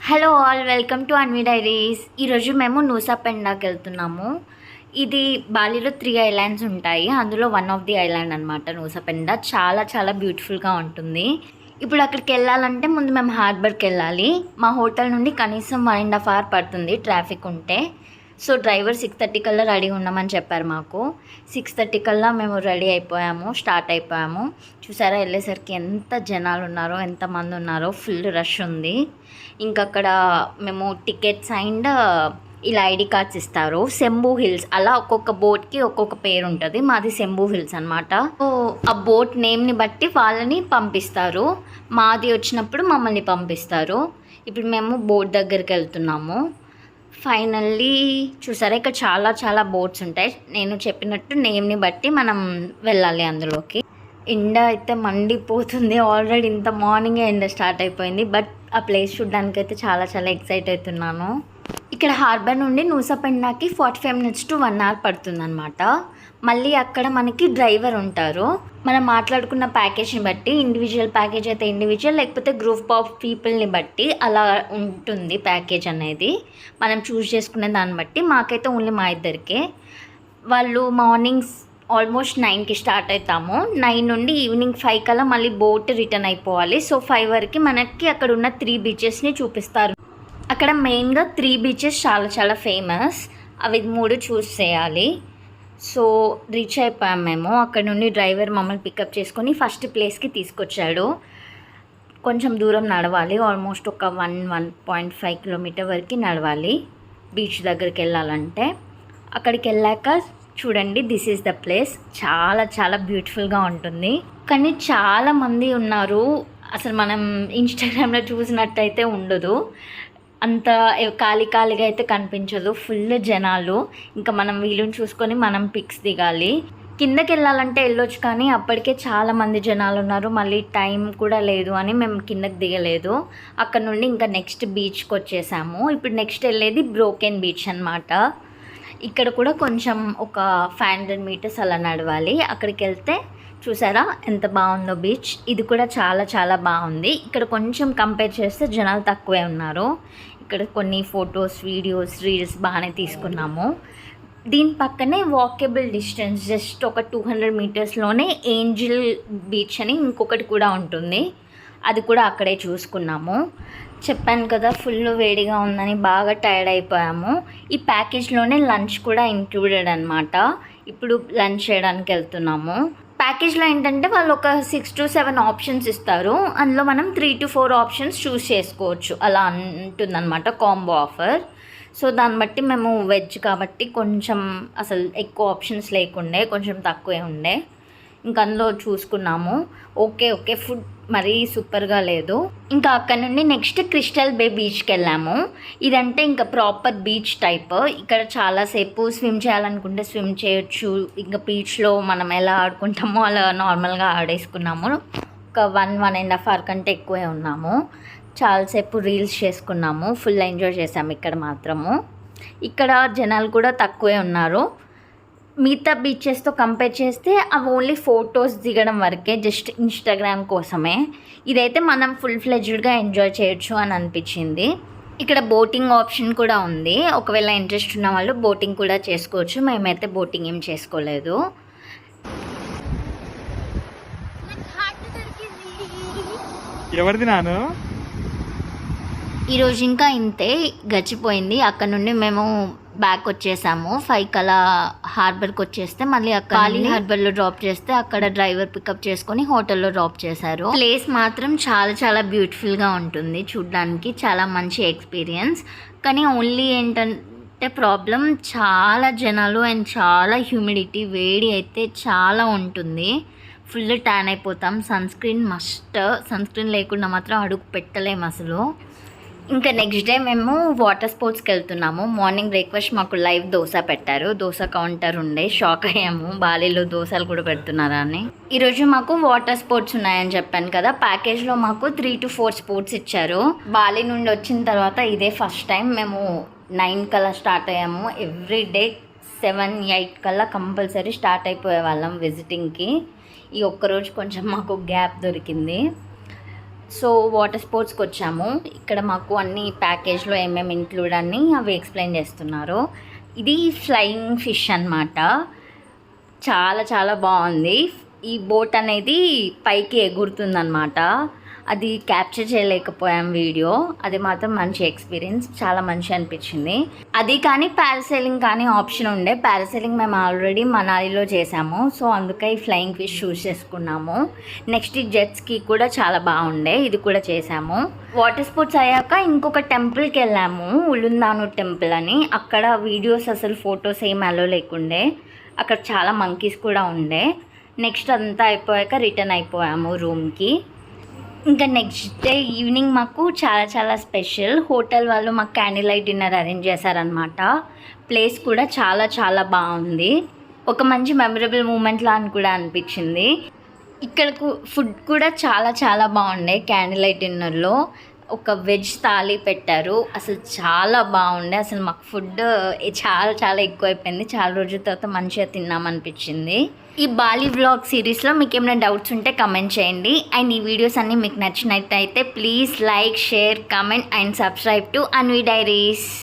Hello all, welcome to Anvi diaries. ఈరోజు మేము నూసా పెండాకి వెళ్తున్నాము. ఇది బాలిలో 3 ఐలాండ్స్ ఉంటాయి. అందులో వన్ ఆఫ్ ది ఐలాండ్ అనమాట నూసా పెండా. చాలా చాలా బ్యూటిఫుల్గా ఉంటుంది. ఇప్పుడు అక్కడికి వెళ్ళాలంటే ముందు మేము హార్బర్కి వెళ్ళాలి. మా హోటల్ నుండి కనీసం 1.5 hour పడుతుంది ట్రాఫిక్ ఉంటే. సో డ్రైవర్ 6:30 కల్లా రెడీ ఉండమని చెప్పారు మాకు. 6:30 కల్లా మేము రెడీ అయిపోయాము, స్టార్ట్ అయిపోయాము. చూసారా వెళ్ళేసరికి ఎంత జనాలు ఉన్నారో, ఎంతమంది ఉన్నారో, ఫుల్ రష్ ఉంది. ఇంకక్కడ మేము టికెట్స్ అండ్ ఇలా ఐడి కార్డ్స్ ఇస్తారు. శంభూ హిల్స్ అలా ఒక్కొక్క బోట్కి ఒక్కొక్క పేరు ఉంటుంది. మాది శంభూ హిల్స్ అనమాట. సో ఆ బోట్ నేమ్ని బట్టి వాళ్ళని పంపిస్తారు. మాది వచ్చినప్పుడు మమ్మల్ని పంపిస్తారు. ఇప్పుడు మేము బోట్ దగ్గరికి వెళ్తున్నాము. ఫైనల్లీ చూసారా ఇక్కడ చాలా చాలా బోట్స్ ఉంటాయి. నేను చెప్పినట్టు నేమ్ని బట్టి మనం వెళ్ళాలి అందులోకి. ఎండ అయితే మండిపోతుంది. ఆల్రెడీ ఇంత మార్నింగే ఎండ స్టార్ట్ అయిపోయింది. బట్ ఆ ప్లేస్ చూడడానికి అయితే చాలా చాలా ఎక్సైట్ అవుతున్నాను. ఇక్కడ హార్బర్ నుండి నూసా పెండాకి 45 minutes to 1 hour పడుతుందన్నమాట. మళ్ళీ అక్కడ మనకి డ్రైవర్ ఉంటారు. మనం మాట్లాడుకున్న ప్యాకేజ్ని బట్టి, ఇండివిజువల్ ప్యాకేజ్ అయితే ఇండివిజువల్, లేకపోతే గ్రూప్ ఆఫ్ పీపుల్ని బట్టి అలా ఉంటుంది ప్యాకేజ్ అనేది. మనం చూస్ చేసుకునే దాన్ని బట్టి. మాకైతే ఓన్లీ మా ఇద్దరికే. వాళ్ళు మార్నింగ్స్ ఆల్మోస్ట్ 9కి స్టార్ట్ అవుతాము. 9 నుండి ఈవినింగ్ 5 కల్లా మళ్ళీ బోట్ రిటర్న్ అయిపోవాలి. సో 5 వరకు మనకి అక్కడ ఉన్న 3 beachesని చూపిస్తారు. అక్కడ మెయిన్గా 3 beaches చాలా చాలా ఫేమస్. అవి 3 చూస్ చేయాలి. సో రీచ్ అయిపోయాం మేము. అక్కడ నుండి డ్రైవర్ మమ్మల్ని పికప్ చేసుకొని ఫస్ట్ ప్లేస్కి తీసుకొచ్చాడు. కొంచెం దూరం నడవాలి. ఆల్మోస్ట్ ఒక 1.5 kilometer వరకు నడవాలి బీచ్ దగ్గరికి వెళ్ళాలంటే. అక్కడికి వెళ్ళాక చూడండి, దిస్ ఈజ్ ద ప్లేస్. చాలా చాలా బ్యూటిఫుల్గా ఉంటుంది. కానీ చాలామంది ఉన్నారు. అసలు మనం ఇన్స్టాగ్రామ్లో చూసినట్టయితే ఉండదు. అంత ఖాళీగా అయితే కనిపించదు. ఫుల్ జనాలు. ఇంకా మనం వీలుని చూసుకొని మనం పిక్స్ దిగాలి. కిందకి వెళ్ళాలంటే వెళ్ళొచ్చు, కానీ అప్పటికే చాలామంది జనాలు ఉన్నారు. మళ్ళీ టైం కూడా లేదు అని మేము కిందకి దిగలేదు. అక్కడ నుండి ఇంకా నెక్స్ట్ బీచ్కి వచ్చేసాము. ఇప్పుడు నెక్స్ట్ వెళ్ళేది బ్రోకెన్ బీచ్ అనమాట. ఇక్కడ కూడా కొంచెం ఒక 500 meters అలా నడవాలి. అక్కడికి వెళ్తే చూసారా ఎంత బాగుందో బీచ్. ఇది కూడా చాలా చాలా బాగుంది. ఇక్కడ కొంచెం కంపేర్ చేస్తే జనాలు తక్కువే ఉన్నారు. ఇక్కడ కొన్ని ఫొటోస్, వీడియోస్, రీల్స్ బాగానే తీసుకున్నాము. దీని పక్కనే వాకబుల్ డిస్టెన్స్ జస్ట్ ఒక 200 metersలోనే ఏంజిల్ బీచ్ అని ఇంకొకటి కూడా ఉంటుంది. అది కూడా అక్కడే చూసుకున్నాము. చెప్పాను కదా ఫుల్ వేడిగా ఉందని, బాగా టైర్డ్ అయిపోయాము. ఈ ప్యాకేజ్లోనే లంచ్ కూడా ఇంక్లూడెడ్ అనమాట. ఇప్పుడు లంచ్ చేయడానికి వెళ్తున్నాము. ప్యాకేజ్లో ఏంటంటే వాళ్ళు ఒక 6 to 7 ఆప్షన్స్ ఇస్తారు. అందులో మనం 3 to 4 ఆప్షన్స్ చూస్ చేసుకోవచ్చు. అలా ఉంటుందన్నమాట కాంబో ఆఫర్. సో దాన్ని బట్టి మేము వెజ్ కాబట్టి కొంచెం అసలు ఎక్కువ ఆప్షన్స్ లేకుండే, కొంచెం తక్కువే ఉండే. ఇంకా అందులో చూసుకున్నాము. ఓకే ఫుడ్ మరీ సూపర్గా లేదు. ఇంకా అక్కడ నుండి నెక్స్ట్ క్రిస్టల్ బే బీచ్కి వెళ్ళాము. ఇదంటే ఇంకా ప్రాపర్ బీచ్ టైప్. ఇక్కడ చాలాసేపు స్విమ్ చేయాలనుకుంటే స్విమ్ చేయొచ్చు. ఇంకా బీచ్లో మనం ఎలా ఆడుకుంటామో అలా నార్మల్గా ఆడేసుకున్నాము. ఒక 1.5 hour కంటే ఎక్కువే ఉన్నాము. చాలాసేపు రీల్స్ చేసుకున్నాము. ఫుల్ ఎంజాయ్ చేసాము ఇక్కడ మాత్రము. ఇక్కడ జనాలు కూడా తక్కువే ఉన్నారు. మిగతా బీచెస్తో కంపేర్ చేస్తే అవి ఓన్లీ ఫొటోస్ దిగడం వరకే, జస్ట్ ఇన్స్టాగ్రామ్ కోసమే. ఇదైతే మనం ఫుల్ ఫ్లెడ్జ్డ్గా ఎంజాయ్ చేయొచ్చు అని అనిపించింది. ఇక్కడ బోటింగ్ ఆప్షన్ కూడా ఉంది. ఒకవేళ ఇంట్రెస్ట్ ఉన్న వాళ్ళు బోటింగ్ కూడా చేసుకోవచ్చు. మేమైతే బోటింగ్ ఏం చేసుకోలేదు. ఎవరిది నాను ఈరోజు ఇంకా ఇంతే గడిచిపోయింది. అక్కడ నుండి మేము బ్యాక్ వచ్చేసాము. 5 కల్లా హార్బర్కి వచ్చేస్తే మళ్ళీ అక్కడ ఖాళీ హార్బర్లో డ్రాప్ చేస్తే అక్కడ డ్రైవర్ పికప్ చేసుకొని హోటల్లో డ్రాప్ చేశారు. ప్లేస్ మాత్రం చాలా చాలా బ్యూటిఫుల్గా ఉంటుంది చూడడానికి. చాలా మంచి ఎక్స్పీరియన్స్. కానీ ఓన్లీ ఏంటంటే ప్రాబ్లం చాలా జనాలు అండ్ చాలా హ్యూమిడిటీ. వేడి అయితే చాలా ఉంటుంది. ఫుల్ ట్యాన్ అయిపోతాం. Sunscreen must. Sunscreen లేకుండా మాత్రం అడుగు పెట్టలేము అసలు. ఇంకా నెక్స్ట్ డే మేము వాటర్ స్పోర్ట్స్కి వెళ్తున్నాము. మార్నింగ్ బ్రేక్ఫాస్ట్ మాకు లైవ్ దోశ పెట్టారు. దోశ కౌంటర్ ఉండే. షాక్ అయ్యాము, బాలీలో దోశలు కూడా పెడుతున్నారా అని. ఈరోజు మాకు వాటర్ స్పోర్ట్స్ ఉన్నాయని చెప్పాను కదా. ప్యాకేజ్లో మాకు 3 to 4 స్పోర్ట్స్ ఇచ్చారు. బాలీ నుండి వచ్చిన తర్వాత ఇదే ఫస్ట్ టైం. మేము 9 కల్లా స్టార్ట్ అయ్యాము. ఎవ్రీ డే 7, 8 కల్లా కంపల్సరీ స్టార్ట్ అయిపోయే వాళ్ళం విజిటింగ్కి. ఈ ఒక్కరోజు కొంచెం మాకు గ్యాప్ దొరికింది. సో వాటర్ స్పోర్ట్స్కి వచ్చాము. ఇక్కడ మాకు అన్ని ప్యాకేజ్లో ఏమేమి ఇంక్లూడ్ అని అవి ఎక్స్ప్లెయిన్ చేస్తున్నారు. ఇది ఫ్లయింగ్ ఫిష్ అన్నమాట. చాలా చాలా బాగుంది. ఈ బోట్ అనేది పైకి ఎగురుతుందన్నమాట. అది క్యాప్చర్ చేయలేకపోయాం వీడియో. అది మాత్రం మంచి ఎక్స్పీరియన్స్, చాలా మంచి అనిపించింది. అది కానీ పారాసైలింగ్ కానీ ఆప్షన్ ఉండే. పారాసైలింగ్ మేము ఆల్రెడీ మనాలిలో చేసాము, సో అందుకే ఈ ఫ్లయింగ్ ఫిష్ చూస్ చేసుకున్నాము. నెక్స్ట్ ఈ జెట్స్కి కూడా చాలా బాగుండే, ఇది కూడా చేసాము. వాటర్ స్పోర్ట్స్ అయ్యాక ఇంకొక టెంపుల్కి వెళ్ళాము, ఉలుందాను టెంపుల్ అని. అక్కడ వీడియోస్ అసలు ఫొటోస్ ఏం అలో లేకుండే. అక్కడ చాలా మంకీస్ కూడా ఉండే. నెక్స్ట్ అంతా అయిపోయాక రిటర్న్ అయిపోయాము రూమ్కి. ఇంకా నెక్స్ట్ డే ఈవినింగ్ మాకు చాలా చాలా స్పెషల్. హోటల్ వాళ్ళు మాకు క్యాండిల్ లైట్ డిన్నర్ అరేంజ్ చేశారనమాట. ప్లేస్ కూడా చాలా చాలా బాగుంది. ఒక మంచి మెమరబుల్ మూమెంట్లా అని కూడా అనిపించింది. ఇక్కడ ఫుడ్ కూడా చాలా చాలా బాగుండే. క్యాండిల్ లైట్ డిన్నర్లో ఒక వెజ్ థాలీ పెట్టారు, అసలు చాలా బాగుండే. అసలు మాకు ఫుడ్ చాలా చాలా ఎక్కువైపోయింది. చాలా రోజుల తర్వాత మంచిగా తిన్నామనిపించింది. ఈ బాలీ వ్లాగ్ సిరీస్లో మీకు ఏమైనా డౌట్స్ ఉంటే కమెంట్ చేయండి. అండ్ ఈ వీడియోస్ అన్నీ మీకు నచ్చినట్టయితే please like, share, comment and subscribe to Anvi diaries.